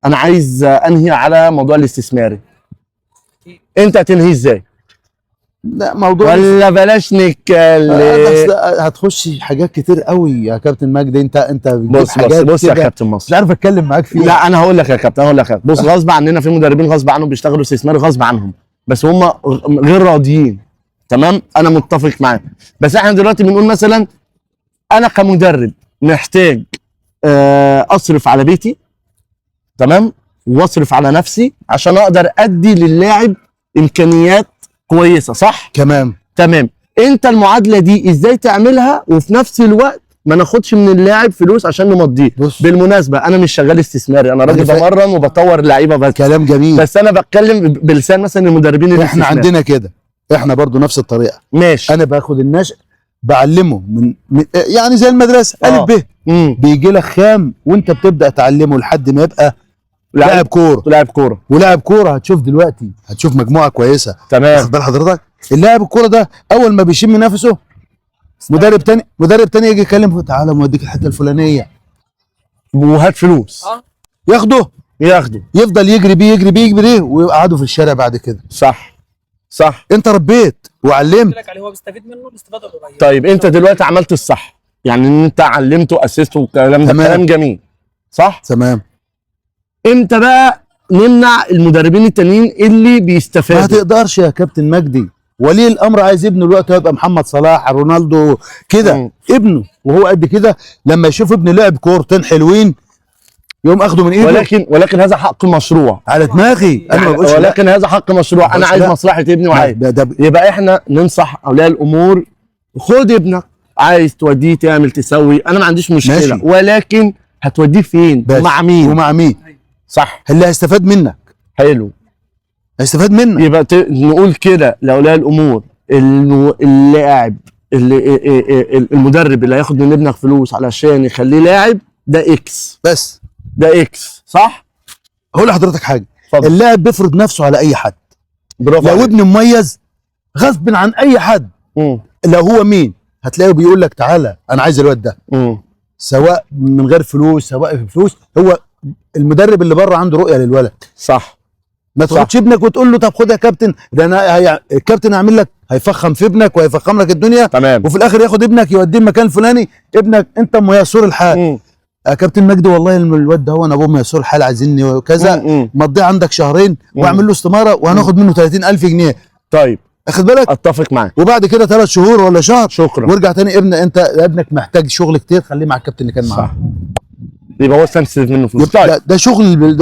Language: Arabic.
انا عايز انهي على موضوع الاستثماري. انت هتنهي ازاي؟ لا موضوع ولا بلاش نتكلم. هتخش حاجات كتير قوي يا كابتن مجدي. انت بتجيب بص حاجات بص يا كده كابتن مش مصر. عارف اتكلم معاك فيها. لا انا هقول لك يا كابتن، هقول لك بص، غصب عننا في مدربين غصب عنهم بيشتغلوا استثماري غصب عنهم، بس هم غير راضيين. تمام، انا متفق معاك. بس احنا دلوقتي بنقول مثلا انا كمدرب محتاج اصرف على بيتي، تمام، واصرف على نفسي عشان اقدر ادي للاعب امكانيات كويسه، صح؟ تمام. انت المعادله دي ازاي تعملها وفي نفس الوقت ما ناخدش من اللاعب فلوس عشان نمضيه؟ بالمناسبه انا مش شغال استثماري، انا راجل بمرن وبطور لعيبه بس. كلام جميل. بس انا بتكلم بلسان مثلا المدربين احنا عندنا كده، احنا برضو نفس الطريقه. ماشي. انا باخد الناشئ بعلمه من يعني زي المدرسه الف ب، بيجي لك خام وانت بتبدا تعلمه لحد ما يبقى لاعب كوره. ولاعب كوره هتشوف دلوقتي، هتشوف مجموعه كويسه. تمام. واخد بال حضرتك؟ اللاعب الكوره ده اول ما بيشم نفسه مدرب تاني يجي يكلمه، تعالى موديك الحته الفلانيه وهات فلوس. ياخده يفضل يجري بيه ويقعدوا في الشارع بعد كده. صح. انت ربيت وعلمت. هو بيستفيد منه الاستفاده القريبه. طيب انت دلوقتي عملت الصح، يعني ان انت علمته اسسته والكلام ده كلام جميل، صح؟ تمام. امتى بقى نمنع المدربين التانيين اللي بيستفادوا؟ ما هتقدرش يا كابتن مجدي. ولي الامر عايز ابنه الوقت يبقى محمد صلاح، رونالدو كده. ابنه وهو قد كده لما يشوف ابنه لعب كورتين حلوين يقوم اخده من ايده. ولكن هذا حق مشروع على دماغي انا ما بقولش، ولكن هذا حق مشروع. انا عايز مصلحه ابني وعايز يبقى احنا ننصح اولياء الامور. خد ابنك، عايز توديه تعمل تسوي، انا ما عنديش مشكله ماشي. ولكن هتوديه فين ومع مين؟ صح. اللي هيستفاد منك. حلو، هيستفاد منك. يبقى نقول كده لاولياء الامور، اللاعب المدرب اللي هياخد من ابنك فلوس علشان يخليه لاعب ده اكس، بس ده اكس، صح؟ هقول لحضرتك حاجه، اللاعب بيفرض نفسه على اي حد. برافو لو عليك. ابنه مميز غصب عن اي حد، لو هو مين هتلاقيه بيقول لك تعالى انا عايز الواد ده. سواء من غير فلوس سواء بفلوس، هو المدرب اللي بره عنده رؤيه للولد. صح. ما تاخدش ابنك وتقول له طب خد يا كابتن، ده انا الكابتن هيعمل لك، هيفخم في ابنك وهيفخم لك الدنيا. تمام. وفي الاخر ياخد ابنك يوديه المكان الفلاني، ابنك انت ميسور الحال. يا كابتن مجدي والله الواد ده هو انا ابوه ميسور الحال عايزيني وكذا، مضيه عندك شهرين واعمل له استماره وهناخد منه 30,000 جنيه. طيب اخد بالك؟ اتفق معاك. وبعد كده 3 شهور ولا شهر شكرا وارجع تاني انت ابنك محتاج شغل كتير، خليه مع الكابتن اللي كان معاه. يبقى هو استنفذ منه فلوس. ده شغل